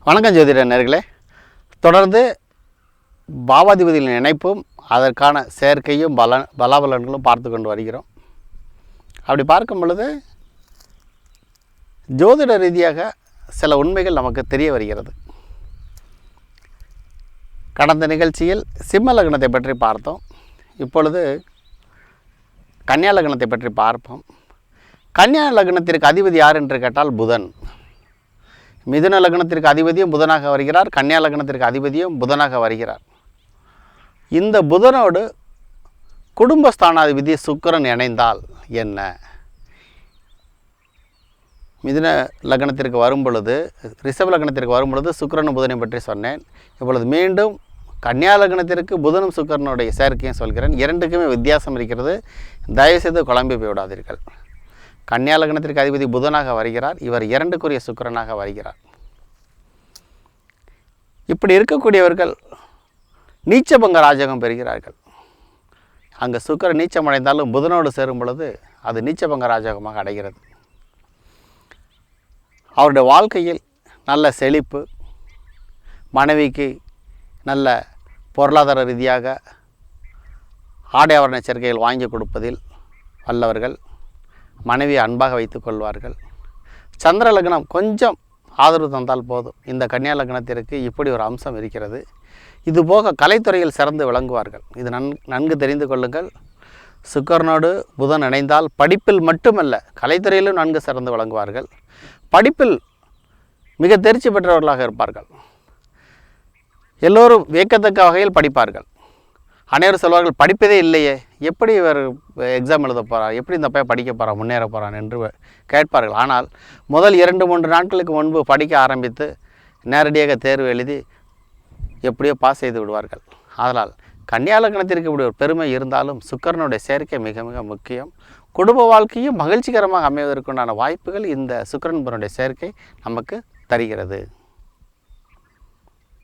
வணக்கம் ஜோதிட நேயர்களே. தொடர்ந்து பாவாதிபதியின் இணைப்பும் அதற்கான செயற்கையும் பலாபலன்களும் பார்த்து கொண்டு வருகிறோம். அப்படி பார்க்கும் பொழுது ஜோதிட ரீதியாக சில உண்மைகள் நமக்கு தெரிய வருகிறது. கடந்த நிகழ்ச்சியில் சிம்ம லக்னத்தை பற்றி பார்த்தோம். இப்பொழுது கன்னியா லக்னத்தை பற்றி பார்ப்போம். கன்னியா லக்னத்திற்கு அதிபதி யார் என்று கேட்டால் புதன். மிதுன லக்னத்திற்கு அதிபதியும் புதனாக வருகிறார், கன்னியா லக்னத்திற்கு அதிபதியும் புதனாக வருகிறார். இந்த புதனோடு குடும்பஸ்தானாதிபதி சுக்கிரன் இணைந்தால் என்ன? மிதுன லக்னத்திற்கு வரும் பொழுது, ரிஷப லக்னத்திற்கு வரும் பொழுது சுக்கிரனும் புதனை பற்றி சொன்னேன். இப்பொழுது மீண்டும் கன்னியா லக்னத்திற்கு புதனும் சுக்கிரனுடைய சேர்க்கையும் சொல்கிறேன். இரண்டுக்குமே வித்தியாசம் இருக்கிறது. தயவுசெய்து குழம்பி போய்விடாதீர்கள். கன்னியா லக்னத்திற்கு அதிபதி புதனாக வருகிறார், இவர் இரண்டுக்குரிய சுக்கிரனாக வருகிறார். இப்படி இருக்கக்கூடியவர்கள் நீச்சபங்க ராஜகம் பெறுகிறார்கள். அங்கே சுக்கிரன் நீச்சமடைந்தாலும் புதனோடு சேரும் பொழுது அது நீச்சபங்க ராஜகமாக அடைகிறது. அவருடைய வாழ்க்கையில் நல்ல செழிப்பு, மனைவிக்கு நல்ல பொருளாதார ரீதியாக ஆடை ஆபரண சேர்க்கைகள் வாங்கி கொடுப்பதில் வல்லவர்கள், மனைவியை அன்பாக வைத்து கொள்வார்கள். சந்திர லக்னம் கொஞ்சம் ஆதரவு தந்தால் போதும். இந்த கன்னியா லக்னத்திற்கு இப்படி ஒரு அம்சம் இருக்கிறது. இதுபோக கலைத்துறையில் சிறந்து விளங்குவார்கள். இது நன்கு தெரிந்து கொள்ளுங்கள். சுக்கிரனோடு புதன் இணைந்தால் படிப்பில் மட்டுமல்ல, கலைத்துறையிலும் நன்கு சிறந்து விளங்குவார்கள். படிப்பில் மிக தேர்ச்சி பெற்றவர்களாக இருப்பார்கள். எல்லோரும் வியக்கத்தக்க வகையில் படிப்பார்கள். அனைவரும் சொல்வார்கள், படிப்பதே இல்லையே, எப்படி இவர் எக்ஸாம் எழுத போகிறார், எப்படி இந்த பையன் படிக்க போகிறான், முன்னேற போகிறான் என்று கேட்பார்கள். ஆனால் முதல் 2-3 நாட்களுக்கு முன்பு படிக்க ஆரம்பித்து நேரடியாக தேர்வு எழுதி எப்படியோ பாஸ் செய்து விடுவார்கள். அதனால் கன்னியா லக்னத்திற்கு இப்படி ஒரு பெருமை இருந்தாலும் சுக்கிரனுடைய சேர்க்கை மிக மிக முக்கியம். குடும்ப வாழ்க்கையும் மகிழ்ச்சிகரமாக அமைவதற்குண்டான வாய்ப்புகள் இந்த சுக்கிரன் புதனுடைய சேர்க்கை நமக்கு தருகிறது.